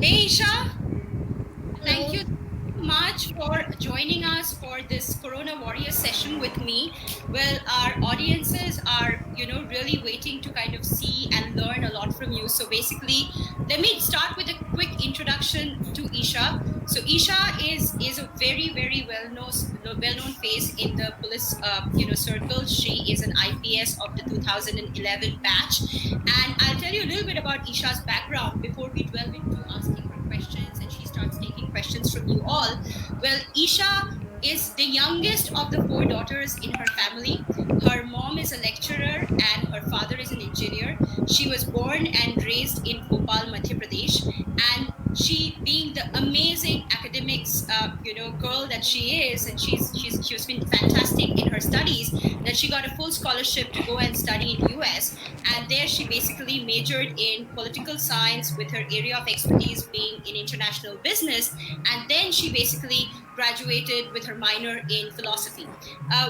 Hey Isha, thank Hello. you so much for joining us for this Corona Warrior session with me. Well, our audiences are, really waiting to kind of see and learn a lot from you. So basically, let me start with a quick introduction to Isha. So Isha is a very well known face in the police circle. She is an IPS of the 2011 batch, and I'll tell you a little bit about Isha's background before we delve into asking her questions and she starts taking questions from you all. Well, Isha is the youngest of the four daughters in her family. Her mom is a lecturer and her father is an engineer. She was born and raised in Bhopal, Madhya Pradesh, and she, being the amazing academics, girl that she is, and she's been fantastic in her studies. That she got a full scholarship to go and study in US, and there she basically majored in political science with her area of expertise being in international business, and then she basically graduated with her minor in philosophy.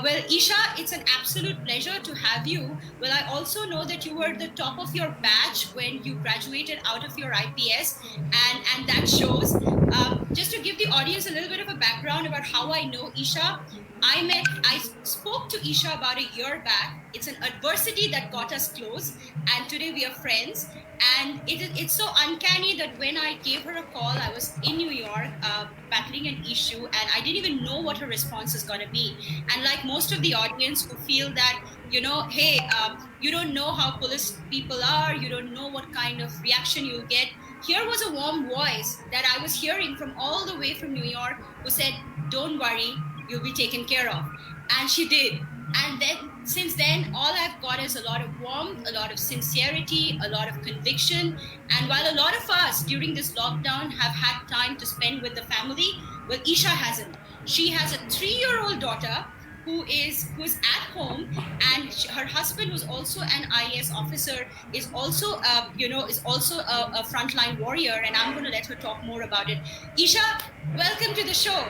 Well, Isha, it's an absolute pleasure to have you. Well, I also know that you were the top of your batch when you graduated out of your IPS, and that shows. Just to give the audience a little bit of a background about how I know Isha, I spoke to Isha about a year back. It's an adversity that got us close, and today we are friends. And it's so uncanny that when I gave her a call, I was in New York battling an issue, and I didn't even know what her response is going to be. And like most of the audience who feel that, hey, you don't know how police people are, you don't know what kind of reaction you'll get. Here was a warm voice that I was hearing from all the way from New York who said, don't worry, you'll be taken care of. And she did. And then since then, all I've got is a lot of warmth, a lot of sincerity, a lot of conviction. And while a lot of us during this lockdown have had time to spend with the family, well, Isha hasn't. She has a 3-year-old daughter who is at home, and her husband, who's also an IAS officer, is also a frontline warrior, and I'm going to let her talk more about it. Isha, welcome to the show,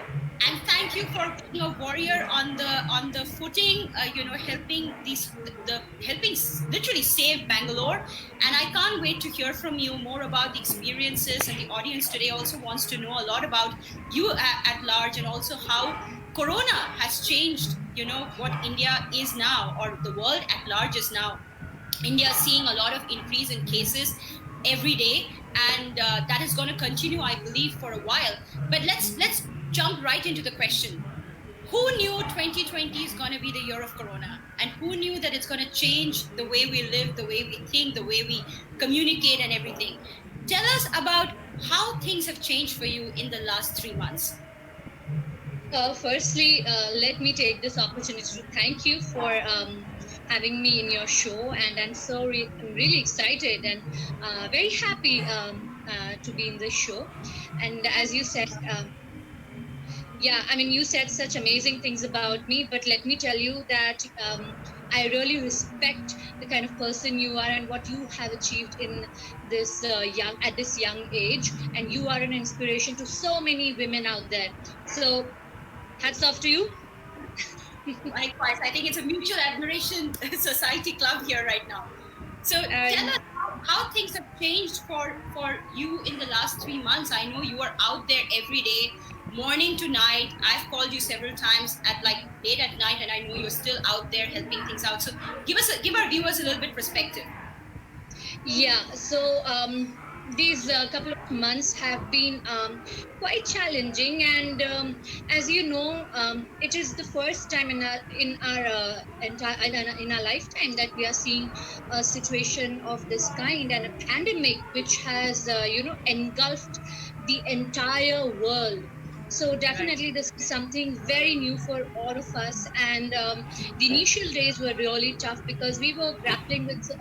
and thank you for being a warrior on the footing, helping helping literally save Bangalore. And I can't wait to hear from you more about the experiences, and the audience today also wants to know a lot about you at large, and also how Corona has changed, what India is now, or the world at large is now. India is seeing a lot of increase in cases every day, and that is going to continue, I believe, for a while. But let's jump right into the question. Who knew 2020 is going to be the year of Corona, and who knew that it's going to change the way we live, the way we think, the way we communicate, and everything? Tell us about how things have changed for you in the last 3 months. Firstly, let me take this opportunity to thank you for having me in your show, and I'm really excited and very happy to be in this show. And as you said, yeah, I mean, you said such amazing things about me, but let me tell you that I really respect the kind of person you are and what you have achieved in this at this young age, and you are an inspiration to so many women out there. So hats off to you. Likewise, I think it's a mutual admiration society club here right now. So tell And us how things have changed for you in the last 3 months. I know you are out there every day, morning to night. I've called you several times at like late at night, and I know you're still out there helping things out. So give our viewers a little bit perspective. yeah, so these couple of months have been quite challenging, and as you know, it is the first time in our lifetime that we are seeing a situation of this kind, and a pandemic which has engulfed the entire world. So Right. definitely this is something very new for all of us, and the initial days were really tough because we were grappling with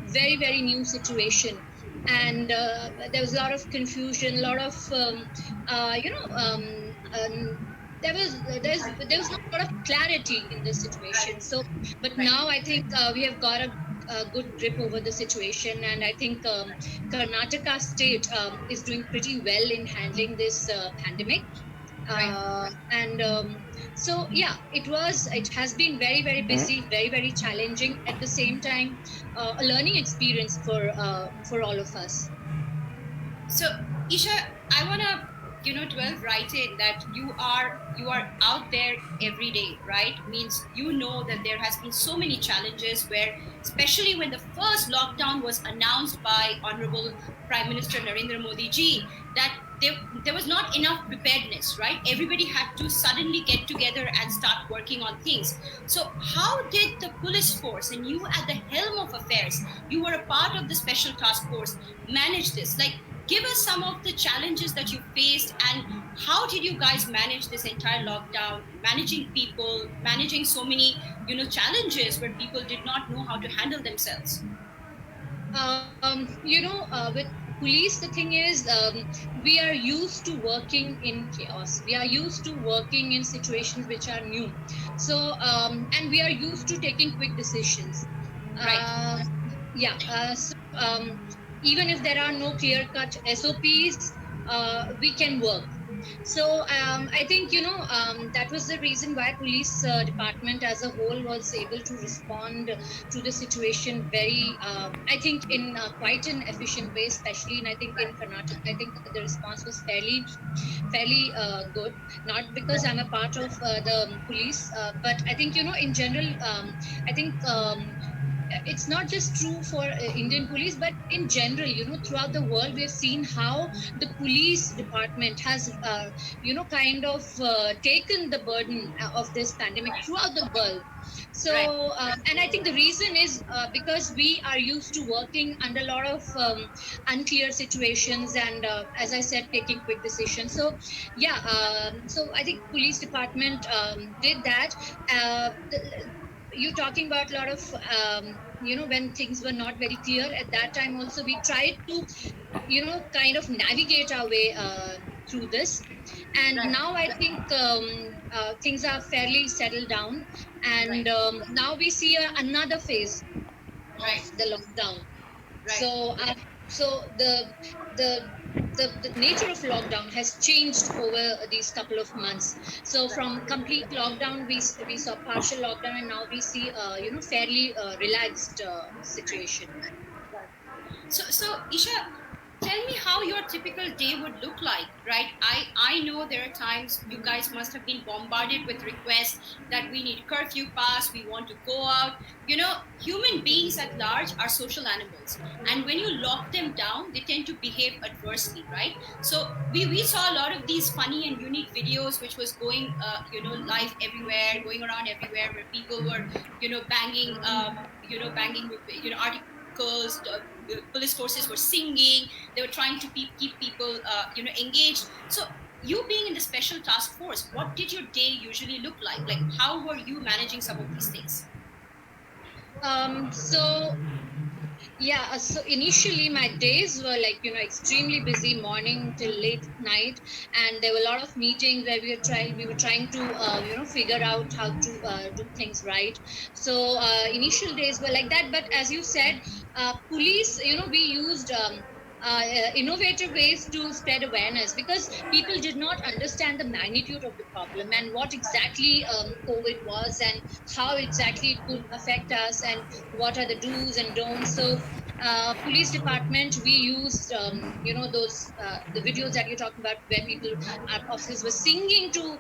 very new situation, and there was a lot of confusion, a lot of there was there was not a lot of clarity in this situation. So but Right. now I think we have got a good grip over the situation, and I think Karnataka state is doing pretty well in handling this pandemic. Right. And So yeah, it has been very busy, very challenging, at the same time a learning experience for all of us. So, Isha, I wanna dwell right in that you are out there every day, right? Means you know that there has been so many challenges where, especially when the first lockdown was announced by Honorable Prime Minister Narendra Modi ji, that there was not enough preparedness, right? Everybody had to suddenly get together and start working on things. So, how did the police force and you at the helm of affairs, you were a part of the special task force, manage this? Like, give us some of the challenges that you faced and how did you guys manage this entire lockdown, managing people, managing so many challenges where people did not know how to handle themselves. With police, the thing is, we are used to working in chaos. We are used to working in situations which are new. So, and we are used to taking quick decisions. Right. Uh, yeah. Even if there are no clear cut SOPs, we can work. So I think that was the reason why police department as a whole was able to respond to the situation very, I think, in quite an efficient way, especially in, I think, in Karnataka. I think the response was fairly good. Not because I'm a part of the police, but I think in general, I think. It's not just true for Indian police, but in general, throughout the world, we have seen how the police department has, kind of taken the burden of this pandemic throughout the world. Right. So, and I think the reason is because we are used to working under a lot of unclear situations, and as I said, taking quick decisions. So, yeah, so I think police department did that. You're talking about a lot of when things were not very clear at that time. Also, we tried to kind of navigate our way through this, and Right. now I think things are fairly settled down, Right. and now we see another phase of Right. the lockdown. Right. So, the the nature of lockdown has changed over these couple of months. So from complete lockdown, we saw partial lockdown, and now we see fairly relaxed situation. Right. So Isha, tell me how your typical day would look like, right? I know there are times you guys must have been bombarded with requests that we need curfew pass, we want to go out. Human beings at large are social animals, and when you lock them down, they tend to behave adversely, right? So we saw a lot of these funny and unique videos which was going live everywhere, going around everywhere, where people were banging banging with articles. Police forces were singing, they were trying to keep people engaged. So you being in the special task force, what did your day usually look like how were you managing some of these things? So yeah, so initially my days were like, extremely busy morning till late night, and there were a lot of meetings where we were trying to, figure out how to do things right. So initial days were like that, but as you said, police, we used innovative ways to spread awareness, because people did not understand the magnitude of the problem and what exactly COVID was, and how exactly it could affect us, and what are the do's and don'ts. So police department, we used those the videos that you're talking about, where people, our officers, were singing to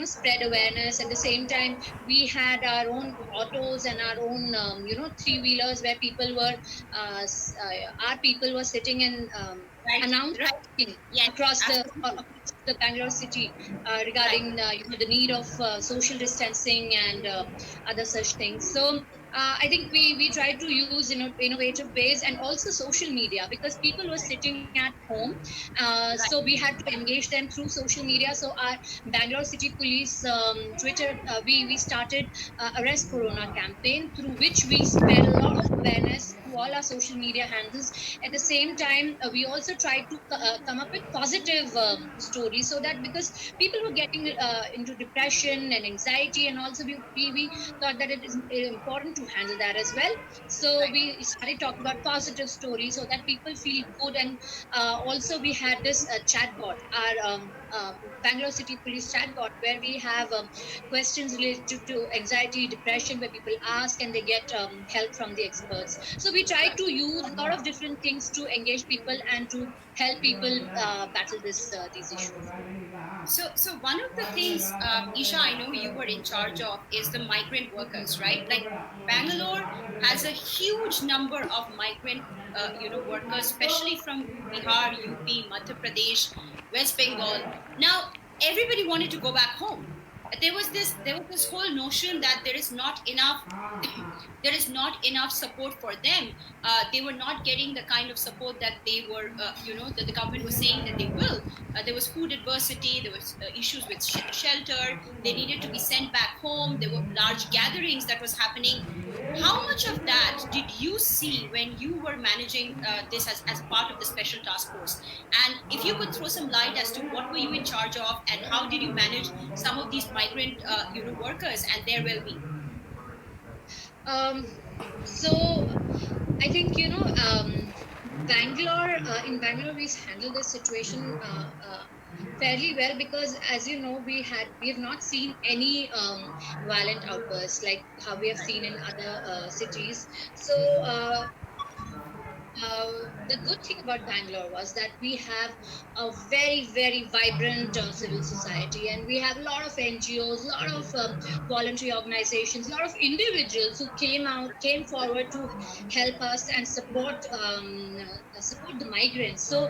spread awareness. At the same time, we had our own autos and our own three wheelers, where people were our people were sitting and Right. Right. announcing Yes. Absolutely. across the Bangalore city Right. regarding the need of social distancing and other such things. So I think we try to use innovative ways, and also social media, because people were sitting at home. So Right. we had to engage them through social media. So our Bangalore City Police Twitter, we started Arrest Corona campaign, through which we spread a lot of awareness through all our social media handles. At the same time, we also tried to come up with positive stories, so that, because people were getting into depression and anxiety, and also we thought that it is important to handle that as well. So Right. we started talking about positive stories, so that people feel good. And also we had this chatbot, our Bangalore City Police chatbot, where we have questions related to anxiety, depression, where people ask and they get help from the experts. So we try to use a lot of different things to engage people and to help people battle these issues. So one of the things, Isha, I know you were in charge of is the migrant workers, right? Like Bangalore has a huge number of migrant, workers, especially from Bihar, UP, Madhya Pradesh, West Bengal. Now everybody wanted to go back home. There was this whole notion that there is not enough there is not enough support for them. They were not getting the kind of support that they were, that the government was saying that they will. There was food adversity, there was issues with shelter, they needed to be sent back home, there were large gatherings that was happening. How much of that did you see when you were managing this as a part of the special task force? And if you could throw some light as to what were you in charge of and how did you manage some of these migrant workers and their well-being? Um, so I think Bangalore in Bangalore we handled this situation fairly well, because as you know we have not seen any violent outbursts like how we have seen in other cities. So the good thing about Bangalore was that we have a very, very vibrant civil society, and we have a lot of NGOs, a lot of voluntary organizations, a lot of individuals who came forward to help us and support the migrants. So,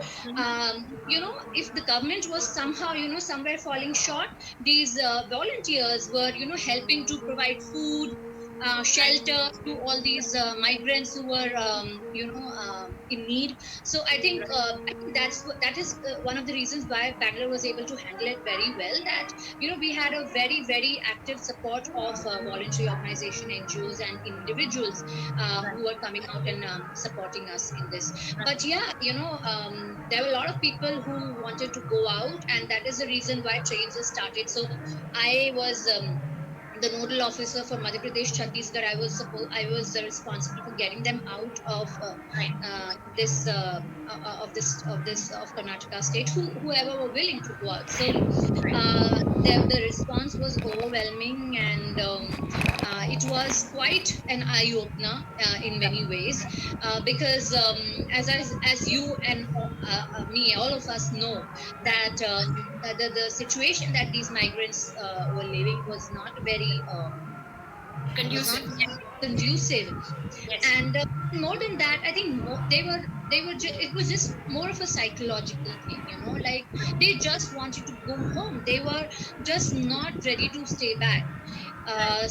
if the government was somehow, somewhere falling short, these volunteers were, helping to provide food, Right, shelter to all these migrants who were in need. So I think that is one of the reasons why Bangalore was able to handle it very well, that we had a very, very active support of voluntary organization, NGOs, and individuals who were coming out and supporting us in this. But yeah, there were a lot of people who wanted to go out, and that is the reason why trains were started. So I was the nodal officer for Madhya Pradesh, Chhattisgarh. I was responsible for getting them out right, this of Karnataka state, whoever were willing to go out. So the response was overwhelming, and it was quite an eye opener in many ways, because as you and me, all of us know that the situation that these migrants were living was not conducive. very Yes, conducive. yes, And more than that, I think it was just more of a psychological thing, like they just wanted to go home. They were just not ready to stay back. right,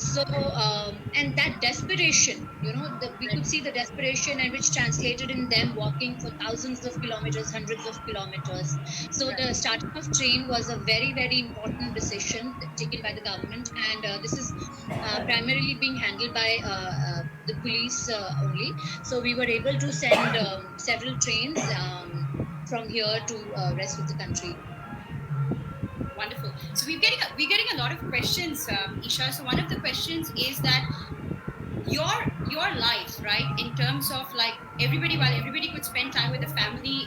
And that desperation, we right, could see the desperation, and which translated in them walking for thousands of kilometers, hundreds of kilometers. So right. the starting of train was a very, very important decision taken by the government, and this is primarily being handled by the police only. So we were able to send several trains from here to rest of the country. Wonderful. So we're getting a lot of questions, Isha. So one of the questions is that your your life, right, in terms of like everybody, while everybody could spend time with the family,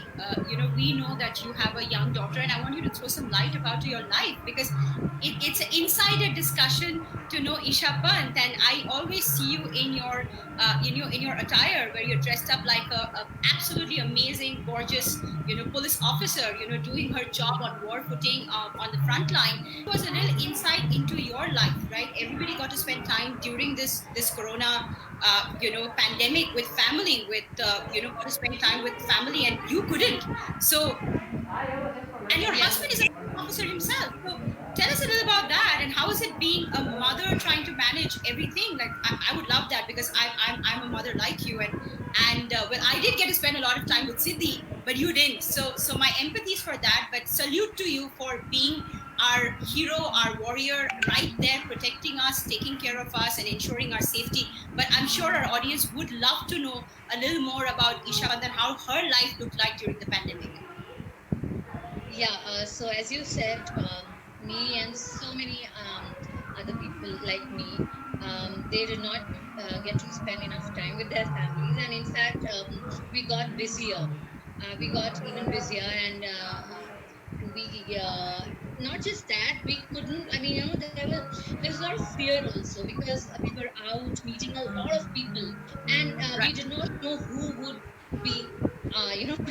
we know that you have a young daughter, and I want you to throw some light about your life because it's an insider discussion to know Isha Pant, and I always see you in your in your attire where you're dressed up like a absolutely amazing, gorgeous, police officer, doing her job on war footing, on the front line. Was a little insight into your life, right? Everybody got to spend time during this corona pandemic with family, with got to spend time with family, and you couldn't. So, and your Yeah. husband is a police officer himself. So tell us a little about that, and how is it being a mother trying to manage everything? Like I would love that because I'm a mother like you, and well, I did get to spend a lot of time with Siddhi, but you didn't. So my empathies for that. But salute to you for being our hero, our warrior, right there protecting us, taking care of us, and ensuring our safety. But I'm sure our audience would love to know a little more about Isha and how her life looked like during the pandemic. Yeah, so as you said, me and so many other people like me, they did not get to spend enough time with their families, and in fact, we got busier. We got even busier, and we not just that, we couldn't, I mean, there was a lot of fear also, because we were out meeting a lot of people, and we Right. did not know who would be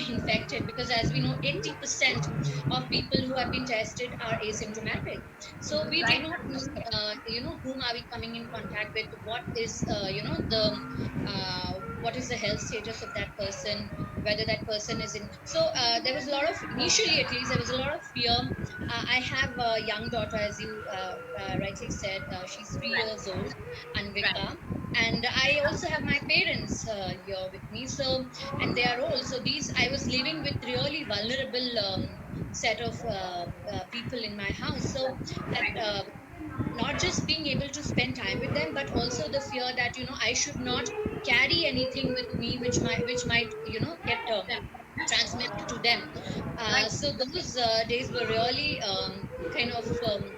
infected, because as we know, 80% of people who have been tested are asymptomatic. So we did Right. not know, whom are we coming in contact with, what is what is the health status of that person, whether that person is in. So there was a lot of, initially at least, there was a lot of fear. I have a young daughter, as you rightly said. She's 3 years old, Right. Anvika. And I also have my parents here with me. So, and they are old. So these, I was living with really vulnerable set of people in my house. So that not just being able to spend time with them, but also the fear that I should not carry anything with me which might get transmitted to them. Right. So those days were really kind of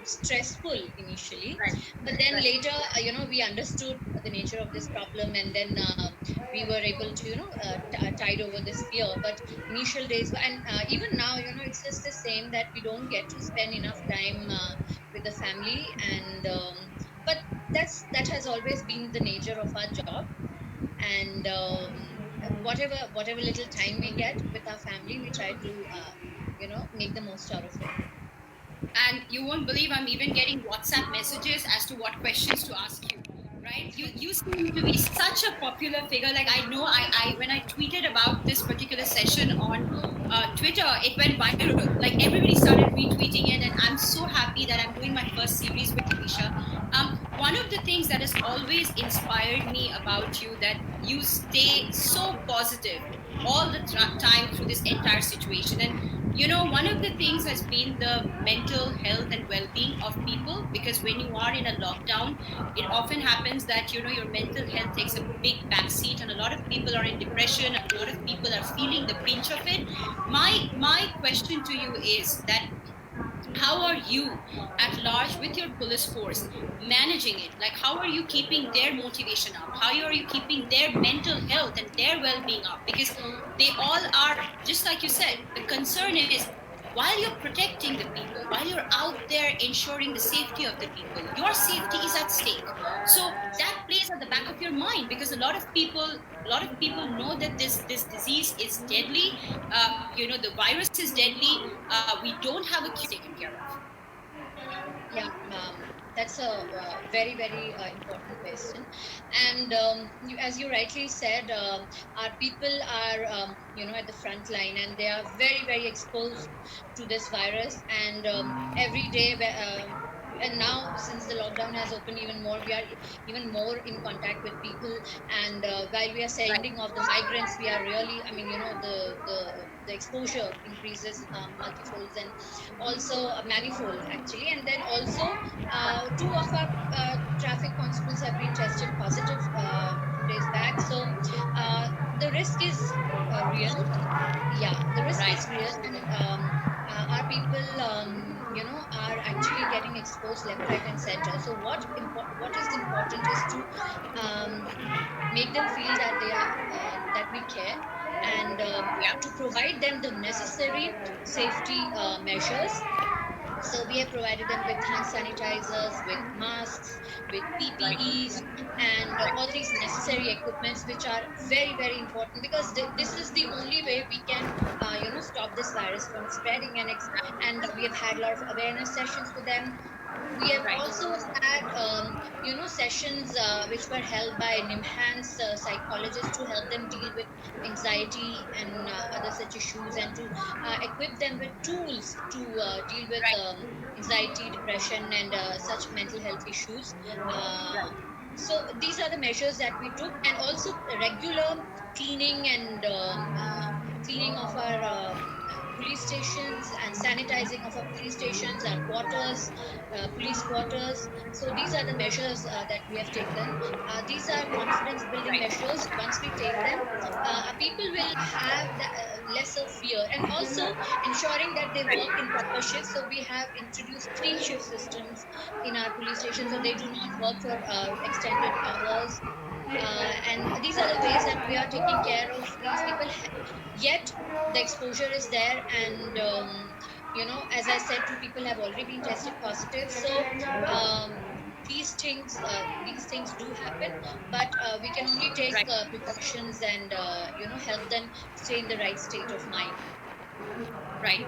stressful initially, Right. but then Right. later, we understood the nature of this problem, and then we were able to tide over this fear. But initial days and even now, it's just the same, that we don't get to spend enough time with the family. And but that has always been the nature of our job. And whatever little time we get with our family, we try to make the most out of it. And you won't believe I'm even getting WhatsApp messages as to what questions to ask you. Right? You seem to be such a popular figure. Like I know I when I tweeted about this particular session on Twitter, it went viral. Like everybody started retweeting it, and I'm so happy that I'm doing my first series with you, Isha. One of the things that has always inspired me about you, that you stay so positive all the time through this entire situation. And one of the things has been the mental health and well-being of people, because when you are in a lockdown, it often happens that your mental health takes a big backseat, and a lot of people are in depression, a lot of people are feeling the pinch of it. My question to you is that how are you at large with your police force managing it? Like, how are you keeping their motivation up? How are you keeping their mental health and their well-being up? Because they all are, just like you said, the concern is, while you're protecting the people, while you're out there ensuring the safety of the people, your safety is at stake. So that plays at the back of your mind, because a lot of people know that this disease is deadly. The virus is deadly. We don't have a cure taken care of. Yeah, that's a very, very important question. And as you rightly said, our people are, at the front line, and they are very, very exposed to this virus. And every day, and now since the lockdown has opened even more, we are even more in contact with people. And while we are Right. sending off the migrants, we are really, I mean, the exposure increases multifolds, and also manifold actually. And then also two of our traffic constables have been tested positive 2 days back. So uh, the risk is real. Yeah, the risk Right. is real. And our people are actually getting exposed left, right, and center. So what is important is to um, make them feel that they are that we care, and Yeah. to provide them the necessary safety measures. So we have provided them with hand sanitizers, with masks, with Right. PPEs, and Right. all these necessary equipments, which are very, very important, because this is the only way we can, stop this virus from spreading. And we have had a lot of awareness sessions with them. We have Right. also had, sessions which were held by nimhans psychologists, to help them deal with anxiety and other such issues, and to equip them with tools to deal with Right. anxiety, depression, and such mental health issues. uh, Right. so these are the measures that we took. And also regular cleaning and cleaning of our police stations, and sanitizing of our police stations, our quarters, police quarters. So these are the measures that we have taken. These are confidence building Right. measures. Once we take them, people will have lesser fear, and also ensuring that they work in proper shifts. So we have introduced 3 shift systems in our police station, so they do not work for extended hours. And these are the ways that we are taking care of these people. Yet the exposure is there, and as I said, two people have already been tested positive. So these things do happen, but we can only take Right. precautions and help them stay in the right state of mind. Right.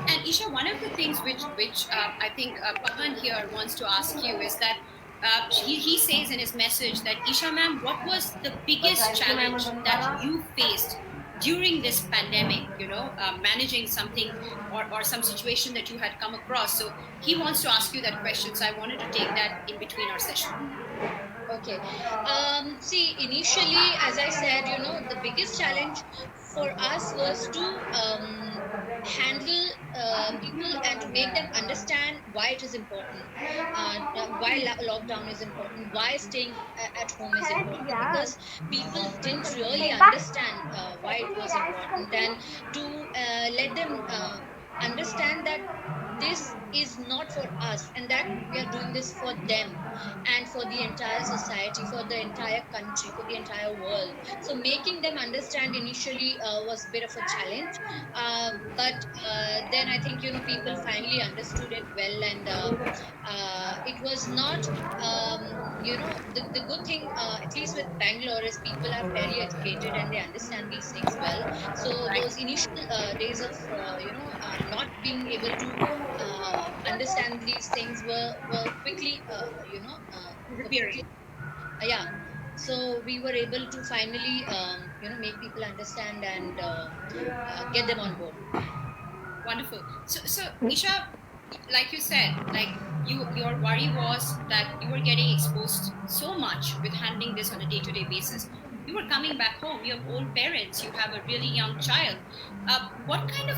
And Isha, one of the things which I think Pavan here wants to ask you is that he says in his message that Isha ma'am, what was the biggest challenge that you faced during this pandemic? Managing something or some situation that you had come across. So he wants to ask you that question. So I wanted to take that in between our session. Okay. See, initially, as I said, the biggest challenge for us was to handle people and to make them understand why it is important, why lockdown is important, why staying at home is important, because people didn't really understand why it was important, and to let them understand that this is not for us and that we are doing this for them and for the entire society, for the entire country, for the entire world. So making them understand initially was a bit of a challenge, but then I think people finally understood it well, and it was not. The good thing, at least with Bangalore, is people are fairly educated and they understand these things well. So Right. those initial days of not being able to understand these things were quickly were quickly Disappearing. yeah. So we were able to finally make people understand and get them on board. Wonderful. So Isha, like you said, like your worry was that you were getting exposed so much with handling this on a day-to-day basis. You were coming back home. You have old parents. You have a really young child. What kind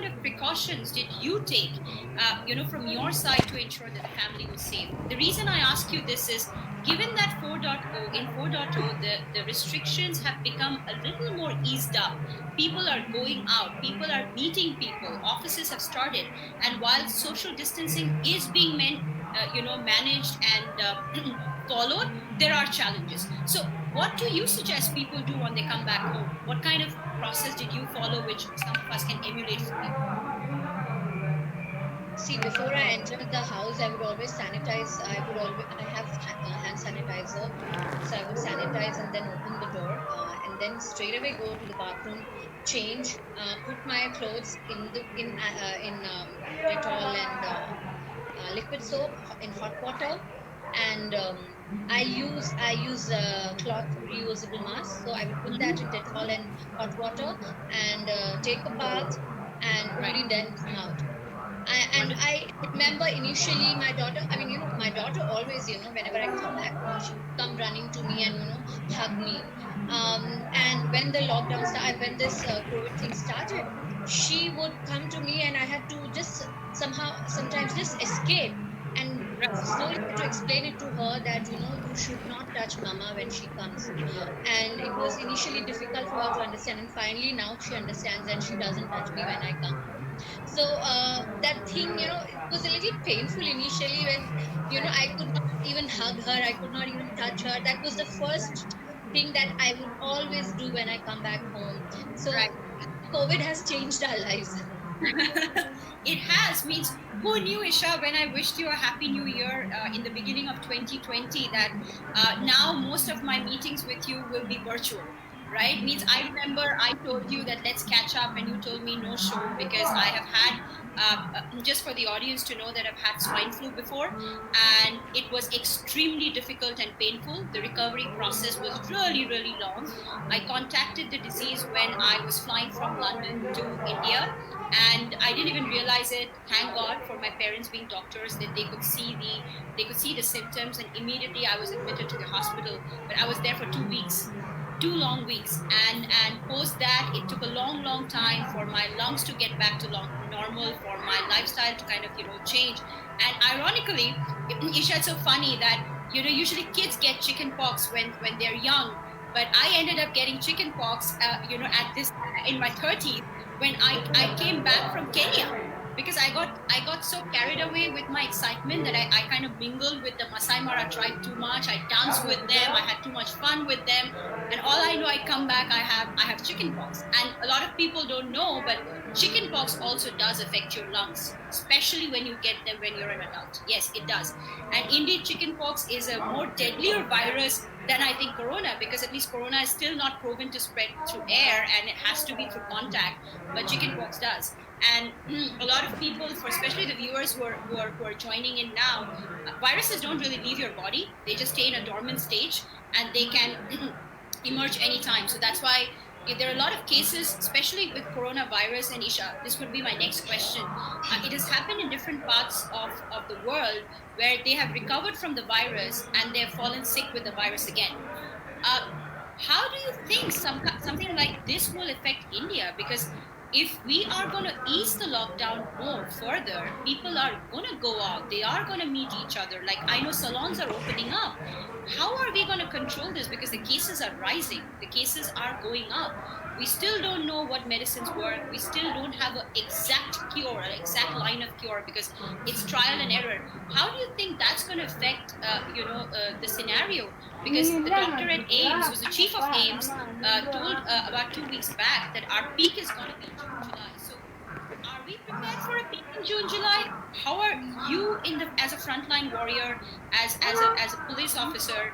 of precautions did you take, from your side to ensure that the family was safe? The reason I ask you this is, given that 4.0 in 4.0 the restrictions have become a little more eased up. People are going out, people are meeting people, offices have started, and while social distancing is being managed and followed, there are challenges. So what do you suggest people do when they come back home? What kind of process did you follow which some of us can emulate from you? See, before I entered the house, I would always sanitize. I have hand sanitizer. So I would sanitize and then open the door, and then straight away go to the bathroom, change, put my clothes in Dettol and liquid soap in hot water, and I use cloth reusable mask. So I would put that in Dettol and hot water and take a bath and Right. only then come out. And Wonderful. I remember initially my daughter, I mean, my daughter always, whenever I come back home, she would come running to me and, hug me. And when the lockdown started, when this COVID thing started, she would come to me and I had to just sometimes just escape and slowly had to explain it to her that, you should not touch mama when she comes. And it was initially difficult for her to understand. And finally, now she understands and she doesn't touch me when I come home. So that thing, it was a little painful initially when, I could not even hug her, I could not even touch her. That was the first thing that I would always do when I come back home. Right. So COVID has changed our lives. It has. Means, who knew, Isha, when I wished you a happy new year in the beginning of 2020, that now most of my meetings with you will be virtual, right? Means, I remember I told you that let's catch up, and you told me no show because I have had, just for the audience to know, that I've had swine flu before, and it was extremely difficult and painful. The recovery process was really, really long. I contacted the disease when I was flying from London to India, and I didn't even realize it. Thank God for my parents being doctors, that they could see the symptoms, and immediately I was admitted to the hospital. But I was there for 2 weeks, 2 long weeks, and post that it took a long, long time for my lungs to get back to normal, for my lifestyle to kind of change. And ironically, Isha, it's so funny that usually kids get chicken pox when they're young, but I ended up getting chicken pox, at this in my 30s, when I came back from Kenya, because I got so carried away with my excitement that I kind of mingled with the Masai Mara tribe too much. I danced with them. I had too much fun with them. and all I know, I come back, I have chicken pox. And a lot of people don't know, but chicken pox also does affect your lungs, especially when you get them when you're an adult. Yes, it does. And indeed, chicken pox is a more deadlier virus than I think corona, because at least corona is still not proven to spread through air, and it has to be through contact, but chicken pox does. And a lot of people, for especially the viewers who are joining in now, viruses don't really leave your body. They just stay in a dormant stage, and they can emerge anytime. So that's why there are a lot of cases, especially with coronavirus. And Isha, this would be my next question. It has happened in different parts of the world where they have recovered from the virus and they have fallen sick with the virus again. Uh, how do you think something like this will affect India? Because if we are going to ease the lockdown more further, people are going to go out. They are going to meet each other. Like, I know salons are opening up. How are we going to control this? Because the cases are rising, the cases are going up. We still don't know what medicines work. We still don't have an exact cure, an exact line of cure, because it's trial and error. How do you think that's going to affect, the scenario? Because the doctor at AIMS, who's the chief of AIMS, told about 2 weeks back that our peak is going to be June, July. So are we prepared for a peak in June, July? How are you in the as a frontline warrior, as a police officer,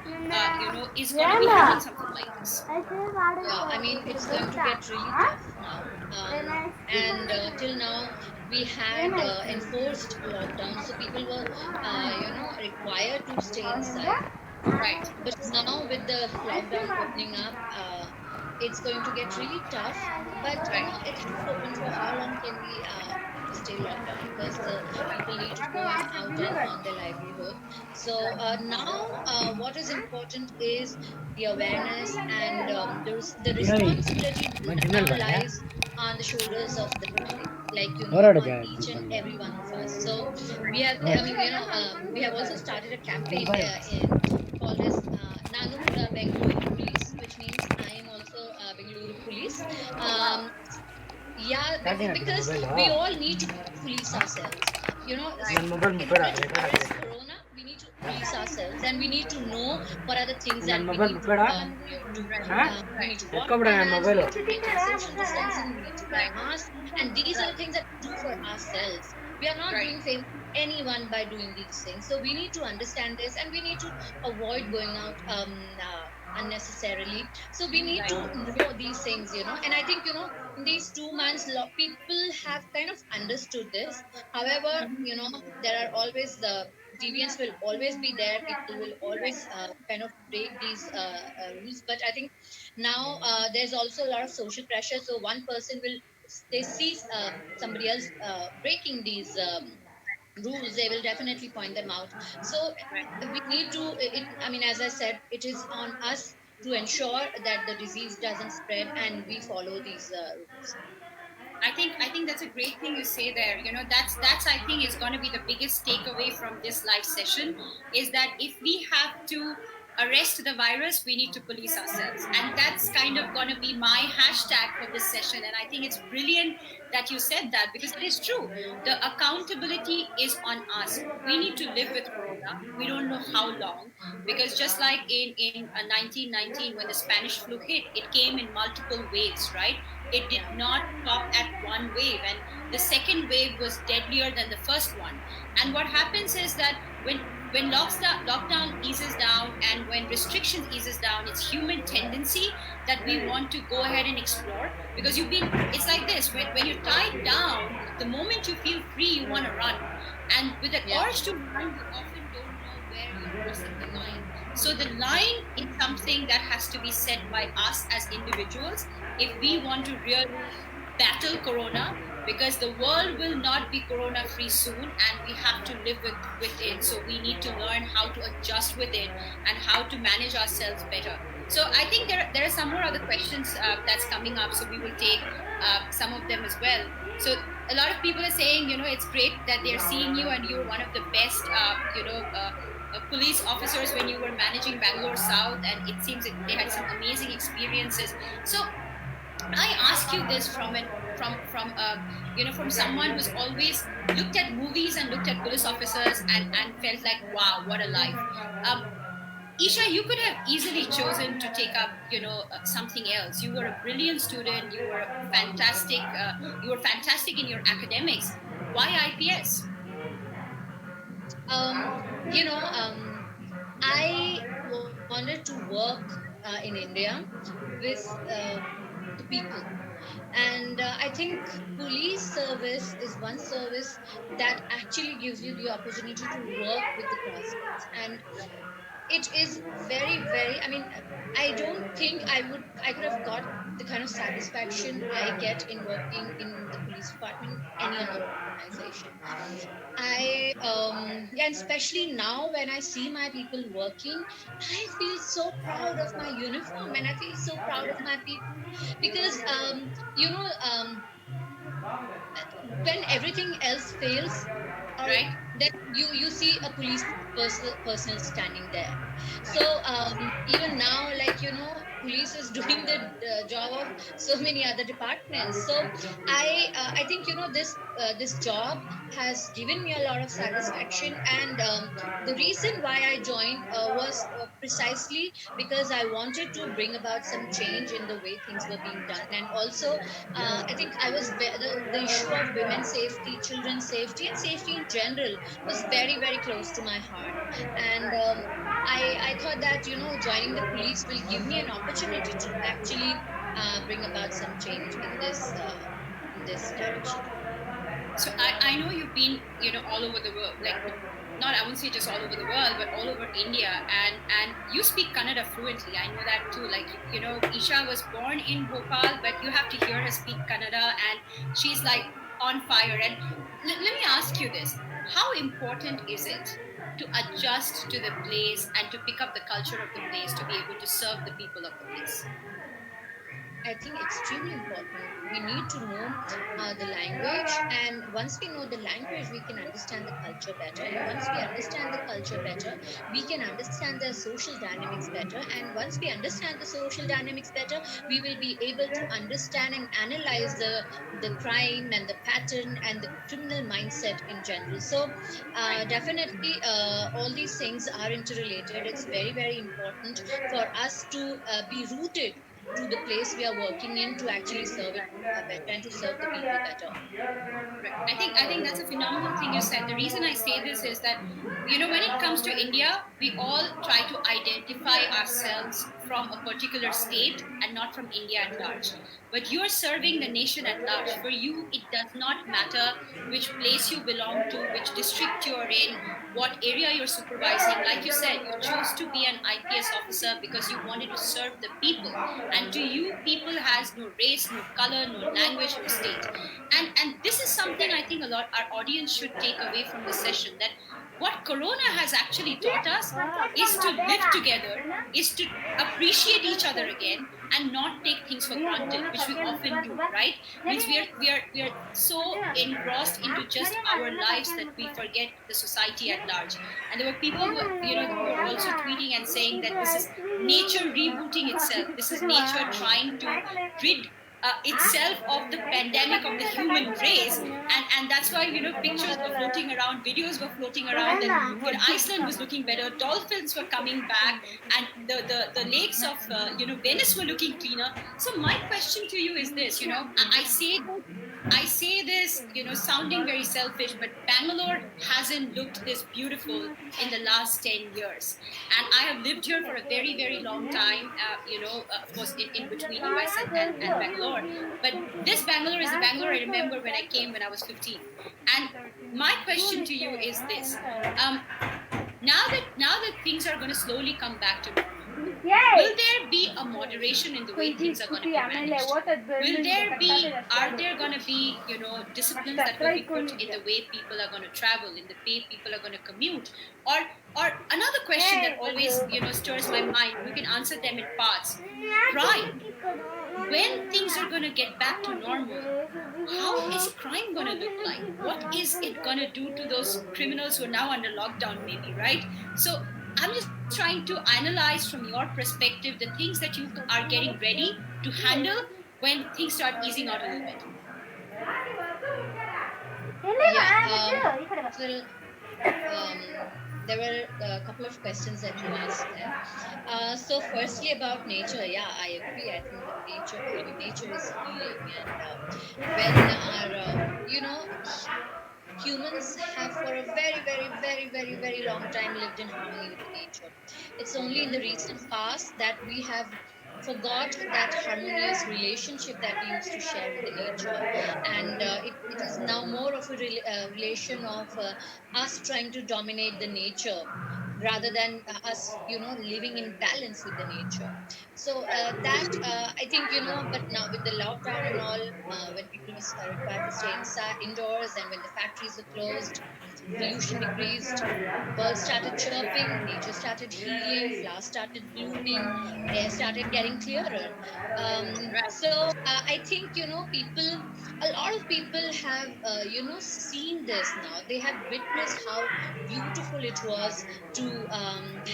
is going to be handling something like this? Yeah, I mean, it's going to get really tough now. And till now, we had enforced lockdown, so people were, required to stay inside. Right. But now, with the lockdown opening up, it's going to get really tough. But it has to open. For how long can we stay locked down? Because the people need to go out and earn their livelihood. So now, what is important is the awareness, and the responsibility now lies on the shoulders of the public, like, on each and every one of us. So we have, I mean, we have also started a campaign in called as Nanu Kuda Bengaluru Police, which means I am also Bengaluru Police. Um, yeah, because we all need to police ourselves. In order to arrest corona, we need to police ourselves, and we need to know what are the things that we need to do. We need to wash our hands, we need to maintain social distancing, we need to wear masks, and these are the things that we do for ourselves. We are not Right. doing favor to anyone by doing these things. So we need to understand this, and we need to avoid going out unnecessarily. So we need to know these things, and I think, in these 2 months, people have kind of understood this. However, there are always the deviance will always be there. People will always kind of break these rules. But I think now there's also a lot of social pressure. So one person will, they see somebody else breaking these rules, they will definitely point them out. So we need to, I mean, as I said, it is on us to ensure that the disease doesn't spread and we follow these rules. I think that's a great thing you say there. That's I think is going to be the biggest takeaway from this live session, is that if we have to arrest the virus, we need to police ourselves. And that's kind of going to be my hashtag for this session. And I think it's brilliant that you said that, because it is true. The accountability is on us. We need to live with corona. We don't know how long, because just like in 1919, when the Spanish flu hit, it came in multiple waves, right? It did not stop at one wave, and the second wave was deadlier than the first one. And what happens is that when lockdown eases down, and when restrictions eases down, it's human tendency that we want to go ahead and explore, because it's like this: when you're tied down, the moment you feel free, you want to run. And with that Yeah. urge to run, you often don't know where you're crossing the line. So the line is something that has to be set by us as individuals if we want to really battle corona, because the world will not be corona free soon, and we have to live with it. So we need to learn how to adjust with it and how to manage ourselves better. So I think there are some more other questions that's coming up, so we will take some of them as well. So a lot of people are saying, it's great that they're seeing you, and you're one of the best police officers when you were managing Bangalore South, and it seems that they had some amazing experiences. So I ask you this from someone who's always looked at movies and looked at police officers and felt like, wow, what a life. Um, Isha, you could have easily chosen to take up, something else. You were a brilliant student. You were fantastic in your academics. Why IPS? Um, you know, I wanted to work in India with the people. And I think police service is one service that actually gives you the opportunity to work with the grassroots. And it is very, very, I mean, I don't think I could have got the kind of satisfaction I get in working in the police department any other organization. And especially now when I see my people working, I feel so proud of my uniform and I feel so proud of my people because when everything else fails, or Right? then you see a police personnel standing there. So even now, like police is doing the job of so many other departments. So I think this job has given me a lot of satisfaction. And the reason why I joined was precisely because I wanted to bring about some change in the way things were being done. And also I think the issue of women's safety, children's safety, and safety in general was very, very close to my heart. And I thought that joining the police will give me an opportunity to actually bring about some change in this direction. So I know you've been, all over the world, like not, I won't say just all over the world, but all over India, and you speak Kannada fluently. I know that too. Like, Isha was born in Bhopal, but you have to hear her speak Kannada, and she's like on fire. And let me ask you this: how important is it to adjust to the place and to pick up the culture of the place to be able to serve the people of the place? I think extremely important. We need to know the language, and once we know the language, we can understand the culture better. And once we understand the culture better, we can understand the social dynamics better. And once we understand the social dynamics better, we will be able to understand and analyze the crime and the pattern and the criminal mindset in general. So definitely, all these things are interrelated. It's very, very important for us to be rooted to the place we are working in to actually serve it better and to serve the people better. Right. I think that's a phenomenal thing you said. The reason I say this is that, when it comes to India, we all try to identify ourselves from a particular state and not from India at large. But you're serving the nation at large. For you, it does not matter which place you belong to, which district you're in, what area you're supervising. Like you said, you chose to be an IPS officer because you wanted to serve the people. And to you, people has no race, no color, no language, no state. And this is something I think a lot our audience should take away from this session, that what Corona has actually taught us is to live together, is to appreciate each other again, and not take things for granted, which we often do, right? Means we are so engrossed into just our lives that we forget the society at large. And there were people who were also tweeting and saying that this is nature rebooting itself. This is nature trying to rid itself of the pandemic of the human race. And that's why, pictures were floating around, videos were floating around, that Iceland was looking better, dolphins were coming back, and the lakes of Venice were looking cleaner. So my question to you is this: I say this, sounding very selfish, but Bangalore hasn't looked this beautiful in the last 10 years. And I have lived here for a very, very long time, of course, in between US and Bangalore. But this Bangalore is the Bangalore I remember when I came when I was 15. And my question to you is this. Now that things are going to slowly come back to normal, will there be a moderation in the way things are going to be managed? Will there be Are there going to be, disciplines that will be put in the way people are going to travel, in the way people are going to commute? Or another question that always, stirs my mind, you can answer them in parts. Crime. When things are going to get back to normal, how is crime going to look like? What is it going to do to those criminals who are now under lockdown, maybe, right? So I'm just trying to analyze from your perspective the things that you are getting ready to handle when things start easing out a little bit. Yeah. Well, there were a couple of questions that you asked there. So, firstly, about nature, yeah, I agree. I think that nature is healing, and when our, humans have for a very, very, very, very, very long time lived in harmony with the nature. It's only in the recent past that we have forgot that harmonious relationship that we used to share with the nature, and it is now more of a relation of us trying to dominate the nature rather than us, living in balance with the nature. So that I think, but now with the lockdown and all, when people was required to stay indoors, and when the factories were closed, pollution decreased, birds started chirping, nature started healing, flowers started blooming, air started getting clearer. Right. So I think, people, a lot of people have seen this now. They have witnessed how beautiful it was to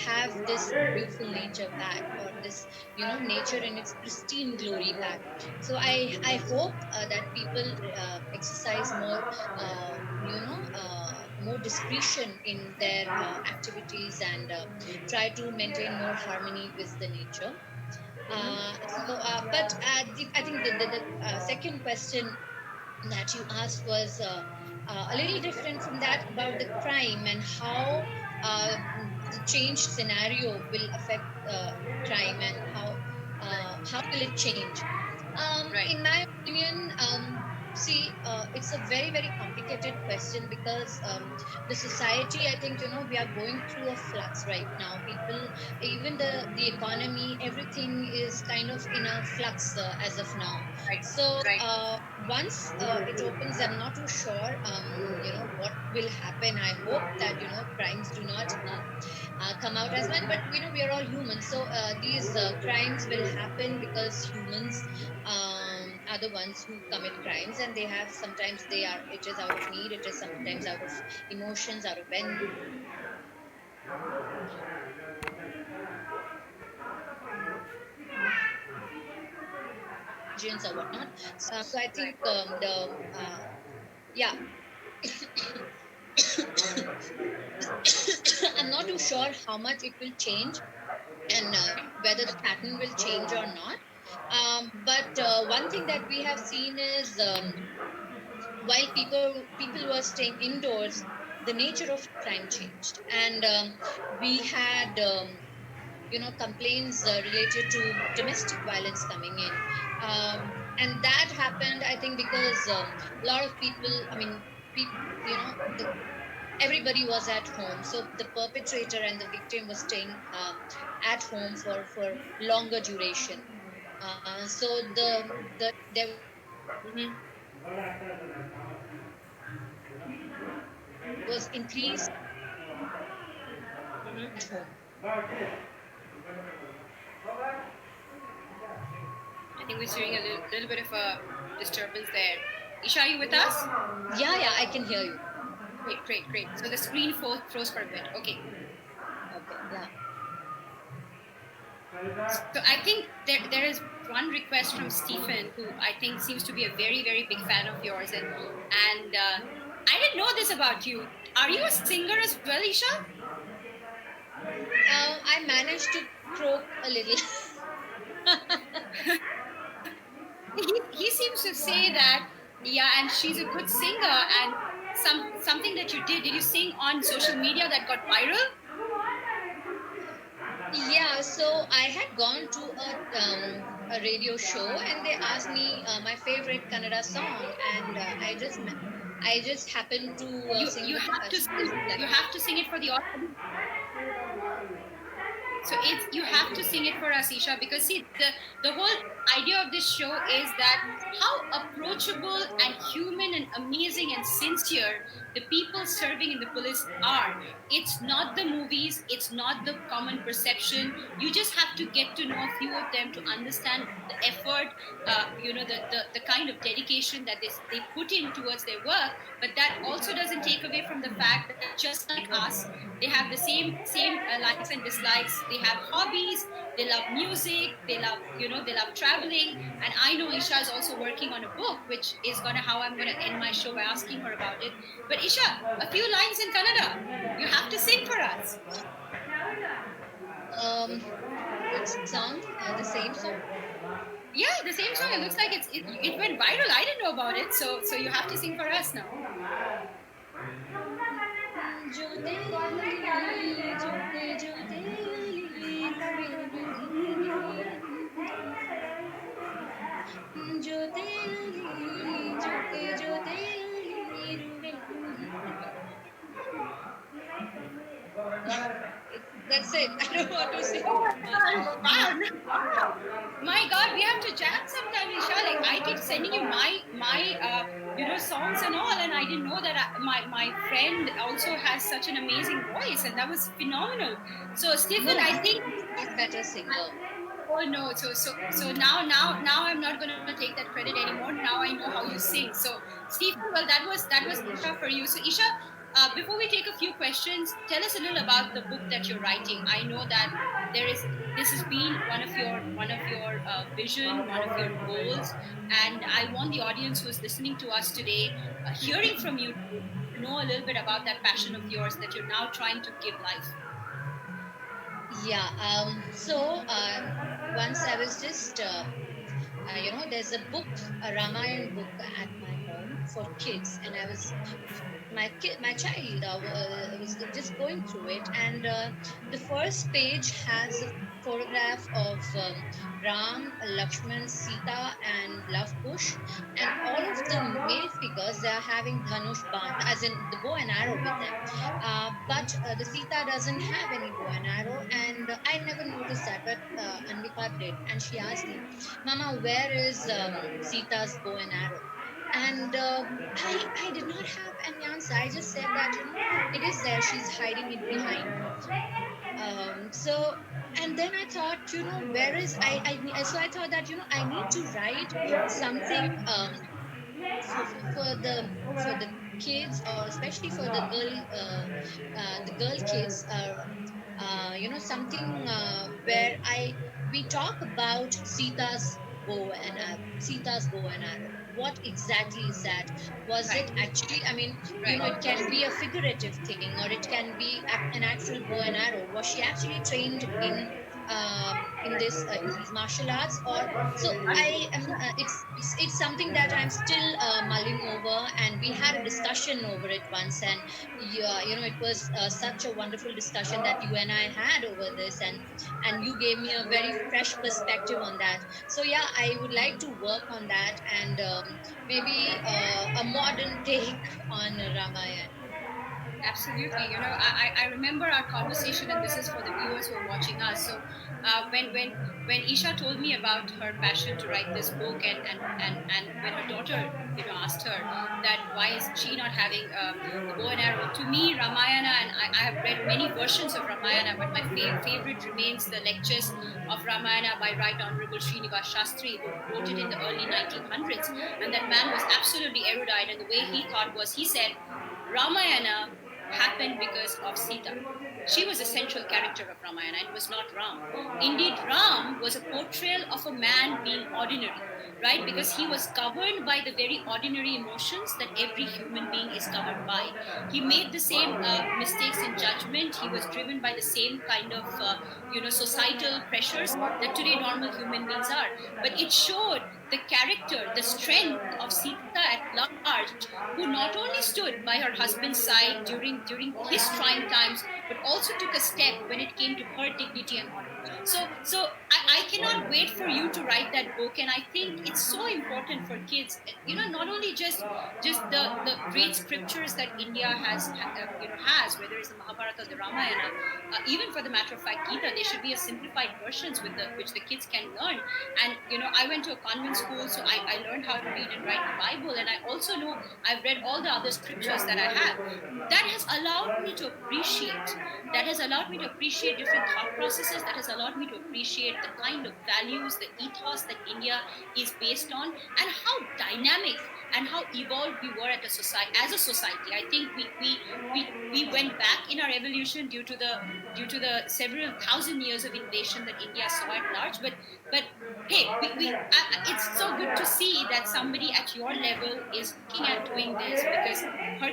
have this beautiful nature back, or this, nature in its pristine glory back. So I hope that people exercise more, more discretion in their activities, and try to maintain more harmony with the nature. I think the second question that you asked was a little different from that, about the crime and how the changed scenario will affect crime, and how will it change. Right. In my opinion, see, it's a very, very complicated question, because the society, I think, we are going through a flux right now. People, even the economy, everything is kind of in a flux as of now. Right. So Right. once it opens, I'm not too sure, what will happen. I hope that, crimes do not come out as much, but we are all humans, so these crimes will happen because humans are the ones who commit crimes, and they have, sometimes they are, it is out of need, it is sometimes out of emotions, out of vengeance or whatnot. So I think the yeah, I'm not too sure how much it will change, and whether the pattern will change or not. But one thing that we have seen is, while people were staying indoors, the nature of crime changed, and we had complaints related to domestic violence coming in, and that happened, I think, because a lot of people, I mean, pe- you know the, everybody was at home, so the perpetrator and the victim was staying at home for longer duration. So there was increased Mm-hmm. Mm-hmm. at home. I think we're seeing a little bit of a disturbance there. Isha, are you with us? Yeah, yeah, I can hear you. Great, great, great. So the screen froze for a bit. Okay. Okay, yeah. So I think there is one request from Stephen, who I think seems to be a very, very big fan of yours, and I didn't know this about you. Are you a singer as well, Isha? I managed to croak a little. He seems to say that, yeah, and she's a good singer, and something that you did you sing on social media that got viral? Yeah, so I had gone to a radio show, and they asked me my favorite Kannada song, and I just happened to You have to sing that. you have to sing it for the audience. So it's you have to sing it for us, Isha, because see, the whole idea of this show is that how approachable and human and amazing and sincere the people serving in the police are. It's not the movies, it's not the common perception. You just have to get to know a few of them to understand the effort, the kind of dedication that they put in towards their work. But that also doesn't take away from the fact that, just like us, they have the same likes and dislikes, they have hobbies, they love music, they love, they love traveling. And I know Isha is also working on a book, which is gonna how I'm gonna end my show by asking her about it. But Isha, a few lines in Kannada. You have to sing for us. Um, which song? The same song? Yeah, the same song. It looks like it went viral. I didn't know about it, so you have to sing for us now. Jyote Ali, Jyote Jyote Ali, Jyote Ali, Jyote Jyote That's it. I don't want to sing Oh my much God! more. Wow! Wow! My God, we have to jam sometime, Isha. Like I keep sending you my songs and all, and I didn't know that my friend also has such an amazing voice, and that was phenomenal. So Stephen, No, I he's think. a much better singer. Oh no! So now I'm not going to take that credit anymore. Now I know how you sing. So Stephen, well, that was Isha for you. So Isha, before we take a few questions, tell us a little about the book that you're writing. I know that there is this has been one of your vision, one of your goals, and I want the audience who is listening to us today, hearing from you, to know a little bit about that passion of yours that you're now trying to give life. Yeah. Once I was just there's a book, a Ramayana book at my home for kids, and I was my child was just going through it, and the first page has a photograph of Ram, Lakshman, Sita, and Love Kush, and all of the male figures, they are having dhanush ban, as in the bow and arrow with them, but the Sita doesn't have any bow and arrow, and I never noticed that, but Anvika did, and she asked me, Mama, where is Sita's bow and arrow? And I did not have any answer. I just said that, it is there. She's hiding it behind her. So, and then I thought, where is so I thought that, I need to write something for the kids, or especially for the girl kids, something where I we talk about Sita's bow and arrow. What exactly is that? Was Right, it actually, I mean, right. it can be a figurative thing, or it can be an actual bow and arrow. Was she actually trained in these martial arts? Or so I am it's something that I'm still mulling over, and we had a discussion over it once, and yeah, it was such a wonderful discussion that you and I had over this, and you gave me a very fresh perspective on that. So yeah, I would like to work on that, and maybe a modern take on Ramayana. Absolutely. I remember our conversation, and this is for the viewers who are watching us. So, when Isha told me about her passion to write this book, and when her daughter, asked her that why is she not having the bow and arrow. To me, Ramayana, and I have read many versions of Ramayana, but my favorite remains the lectures of Ramayana by Right Honorable Srinivas Shastri, who wrote it in the early 1900s. And that man was absolutely erudite, and the way he thought was, he said, Ramayana happened because of Sita. She was a central character of Ramayana. It was not Ram. Indeed, Ram was a portrayal of a man being ordinary, right? Because he was governed by the very ordinary emotions that every human being is governed by. He made the same mistakes in judgment. He was driven by the same kind of, societal pressures that today normal human beings are. But it showed the character, the strength of Sita at large, who not only stood by her husband's side during his trying times, but also took a step when it came to her dignity and honor. So I cannot wait for you to write that book, and I think it's so important for kids. Not only just the great scriptures that India has, whether it's the Mahabharata or the Ramayana, even for the matter of fact Gita, there should be a simplified versions with the which the kids can learn. And I went to a convent school, so I learned how to read and write the Bible, and I also know I've read all the other scriptures that I have. That has allowed me to appreciate, different thought processes, that has allowed me to appreciate the kind of values, the ethos that India is based on, and how dynamic and how evolved we were at a society as a society. I think we went back in our evolution due to the several thousand years of invasion that India saw at large. But hey, it's so good to see that somebody at your level is looking at doing this because her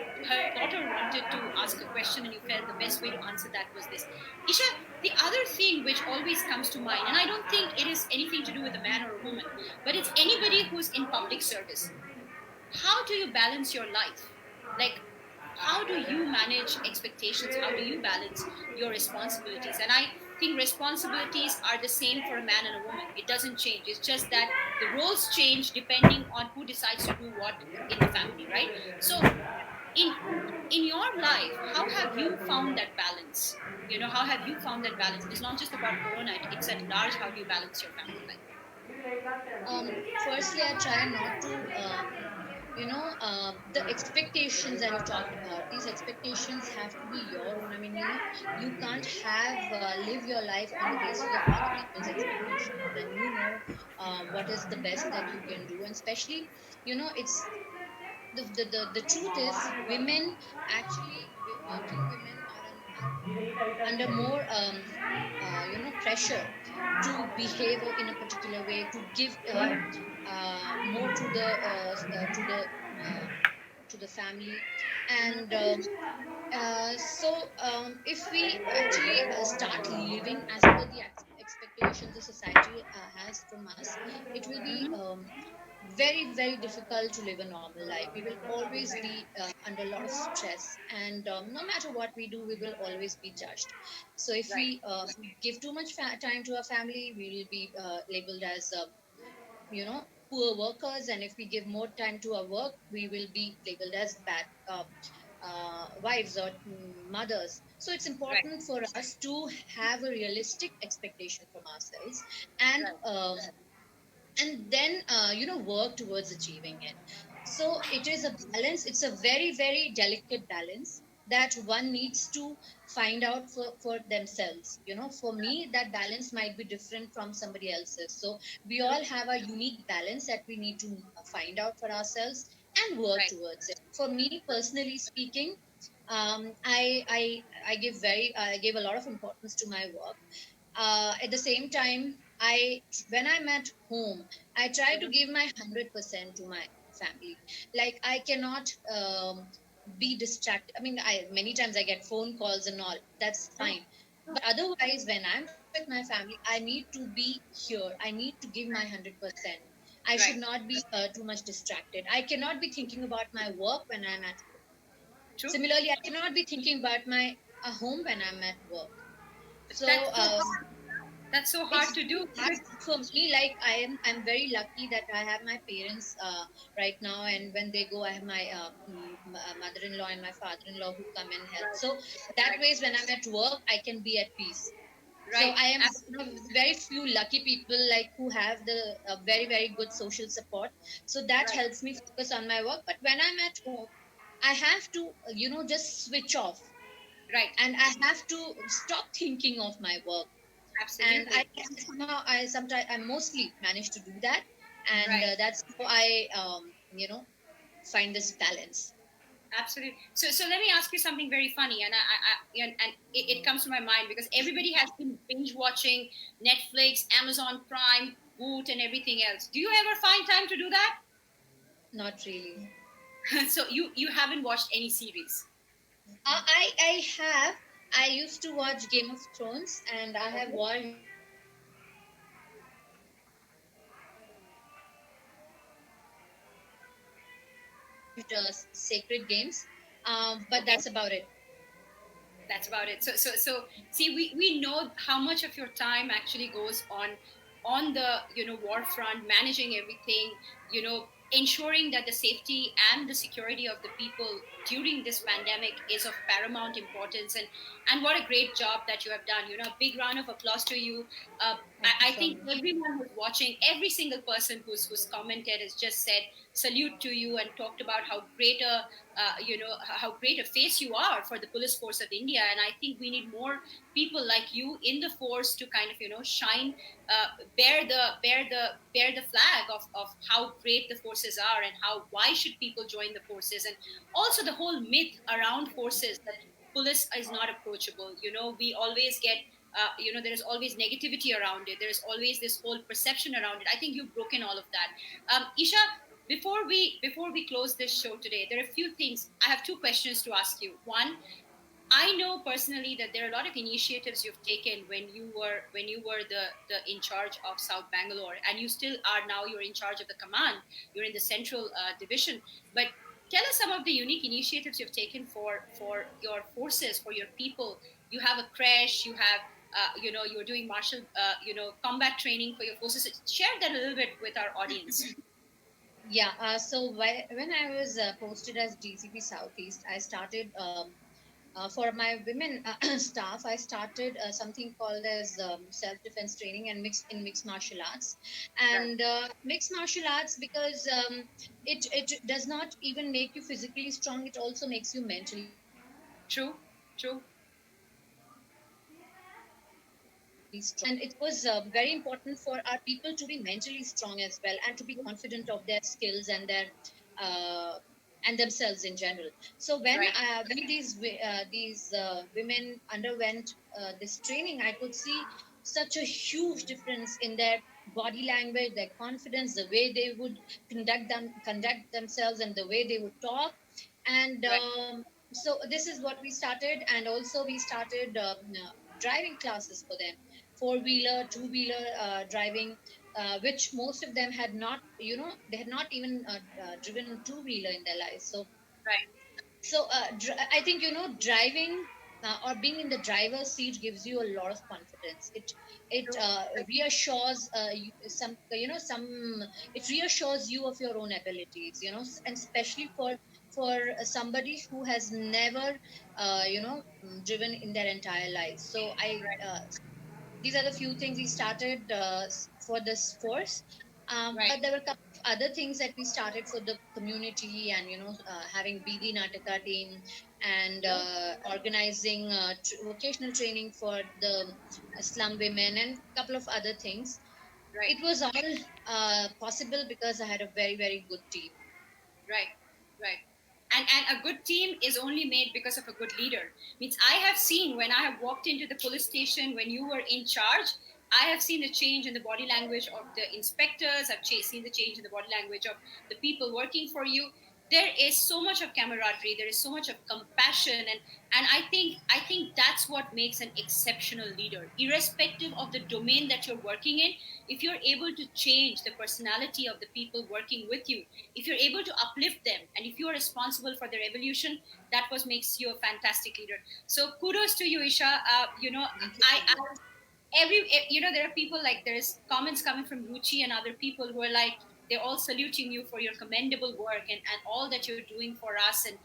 daughter wanted to ask a question and you felt the best way to answer that was this. Isha, the other thing which always comes to mind, and I don't think it is anything to do with a man or a woman, but it's anybody who's in public service. How do you balance your life? Like, how do you manage expectations? How do you balance your responsibilities? And I think responsibilities are the same for a man and a woman. It doesn't change. It's just that the roles change depending on who decides to do what in the family, right? So in in your life, how have you found that balance? How have you found that balance? It is not just about corona, it's at large. How do you balance your family life? Firstly, I try not to, the expectations that you talked about. These expectations have to be your own. I mean, you can't live your life on the basis of other people's expectations. And what is the best that you can do. And especially, it's the truth is, women actually, working women are under more pressure to behave in a particular way, to give more uh, to the family. And if we actually start living as per the expectations the society has from us, it will be very, very difficult to live a normal life. We will always be under a lot of stress, and no matter what we do, we will always be judged. So if Right, we give too much time to our family, we will be labeled as poor workers. And if we give more time to our work, we will be labeled as bad wives or mothers. So it's right, important for us to have a realistic expectation from ourselves, and right, then work towards achieving it. So it is a balance. It's a very, very delicate balance that one needs to find out for themselves. For me, that balance might be different from somebody else's. So we true, all have a unique balance that we need to find out for ourselves and work right, towards it. For me personally speaking, I give a lot of importance to my work. At the same time, when I'm at home, I try to mhm, give my 100% to my family. Like, I cannot be distracted. I mean, I many times I get phone calls and all. That's true, fine. But otherwise, when I'm with my family, I need to be here. I need to give my 100%. I should right, not be too much distracted. I cannot be thinking about my work when I'm at home. true. Similarly, I cannot be thinking about my home when I'm at work. So That's so hard. That's so it's hard to do very hard because for me. Like, I'm very lucky that I have my parents right now, and when they go, I have my mother-in-law and my father-in-law who come and help. right, So that right, ways, when I'm at work, I can be at peace. So right, I am one of very few lucky people, like, who have the very, very good social support. So that right, helps me focus on my work. But when I'm at home, I have to just switch off, right. and I have to stop thinking of my work. And Absolutely, I sometimes, I mostly manage to do that. And right. that's how I find this balance. Absolutely. So let me ask you something very funny, and it comes to my mind because everybody has been binge watching Netflix, Amazon Prime, Woot, and everything else. Do you ever find time to do that? Not really. So you haven't watched any series. I have. I used to watch Game of Thrones, and I have Okay. watched Sacred Games, but Okay. that's about it. That's about it. So see, we know how much of your time actually goes on the war front, managing everything, ensuring that the safety and the security of the people during this pandemic is of paramount importance. And what a great job that you have done. A big round of applause to you. Thank you I so think much. everyone who's watching, every single person who's commented has just said salute to you and talked about how great a how great a face you are for the police force of India. And I think we need more people like you in the force to kind of shine, bear the flag of how great the forces are and how why should people join the forces, and also the whole myth around forces that police is not approachable. We always get there is always negativity around it. There is always this whole perception around it. I think you've broken all of that. Isha, before we close this show today, there are a few things. I have two questions to ask you. One, I know personally that there are a lot of initiatives you've taken when you were the in charge of South Bangalore, and you still are now. You're in charge of the command. You're in the central division. But tell us some of the unique initiatives you've taken for your forces, for your people. You have a crash. You have you're doing martial combat training for your forces. Share that a little bit with our audience. Yeah, so when I was posted as DCP Southeast, I started for my women staff. I started something called as self defense training and mixed martial arts, Right. and mixed martial arts because it does not even make you physically strong. It also makes you mentally strong. True. True. And it was very important for our people to be mentally strong as well and to be confident of their skills uh, and themselves in general. So Right. when these women underwent this training, I could see such a huge difference in their body language, their confidence, the way they would conduct themselves, and the way they would talk. And Right. so this is what we started, and also we started driving classes for them, four-wheeler, two-wheeler driving, which most of them had not, they had not even driven two-wheeler in their lives. Right. So I think driving or being in the driver's seat gives you a lot of confidence. It True. reassures some some it reassures you of your own abilities, and especially for somebody who has never driven in their entire life. So I Right. these are the few things we started for this force. Right. But there were a couple of other things that we started for the community, and having BD Nataka team, and organizing vocational training for the slum women, and a couple of other things. Right. It was all possible because I had a very, very good team. Right, right. And a good team is only made because of a good leader. Means I have seen when I have walked into the police station when you were in charge, I have seen the change in the body language of the inspectors. I've seen the change in the body language of the people working for you. There is so much of camaraderie. There is so much of compassion, and I think that's what makes an exceptional leader, irrespective of the domain that you're working in. If you're able to change the personality of the people working with you, if you're able to uplift them, and if you're responsible for their evolution, that was makes you a fantastic leader. So kudos to you, Isha. Thank you so I much. there are people, like there's comments coming from Ruchi and other people who are like, they're all saluting you for your commendable work and all that you're doing for us and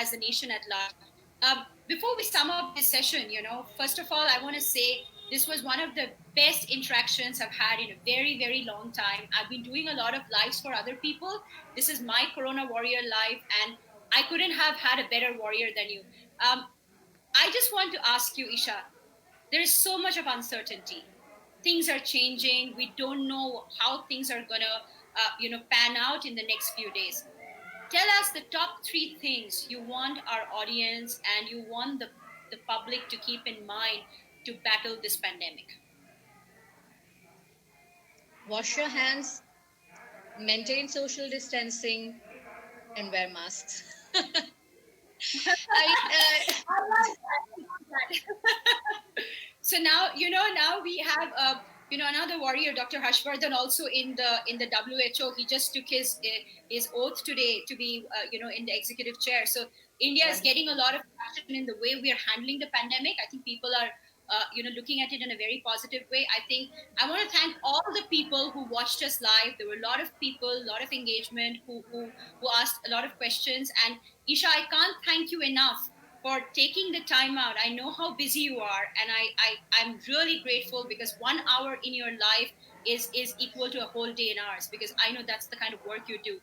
as a nation at large. Before we sum up this session, first of all, I want to say this was one of the best interactions I've had in a very, very long time. I've been doing a lot of lives for other people. This is my Corona Warrior live, and I couldn't have had a better warrior than you. Um, I just want to ask you, Isha, there is so much of uncertainty. Things are changing. We don't know how things are gonna pan out in the next few days. Tell us the top three things you want our audience and you want the public to keep in mind to battle this pandemic. Wash your hands, maintain social distancing, and wear masks. I mean, I like that. I like that. So now we have another warrior, Dr. Harshvardhan, also in the WHO. He just took his oath today to be in the executive chair. So India is wonderful. getting a lot of traction in the way we are handling the pandemic. I think people are looking at it in a very positive way. I think I want to thank all the people who watched us live. There were a lot of people, a lot of engagement, who asked a lot of questions. And Isha, I can't thank you enough for taking the time out. I know how busy you are, and I'm really grateful because 1 hour in your life is equal to a whole day in ours, because I know that's the kind of work you do.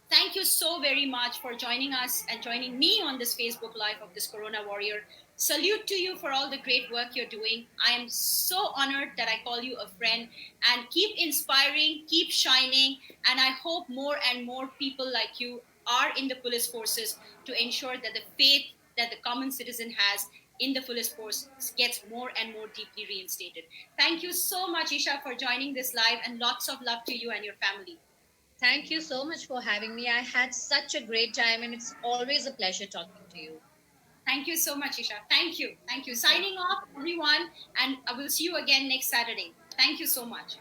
Thank you so very much for joining us and joining me on this Facebook Live of this Corona Warrior. Salute to you for all the great work you're doing. I am so honored that I call you a friend, and keep inspiring, keep shining. And I hope more and more people like you are in the police forces to ensure that the faith that the common citizen has in the police force gets more and more deeply reinstated. Thank you so much, Isha, for joining this live, and lots of love to you and your family. Thank you so much for having me. I had such a great time, and it's always a pleasure talking to you. Thank you so much, Isha. Thank you. Thank you. Thank you. Signing off, everyone, and I will see you again next Saturday. Thank you so much.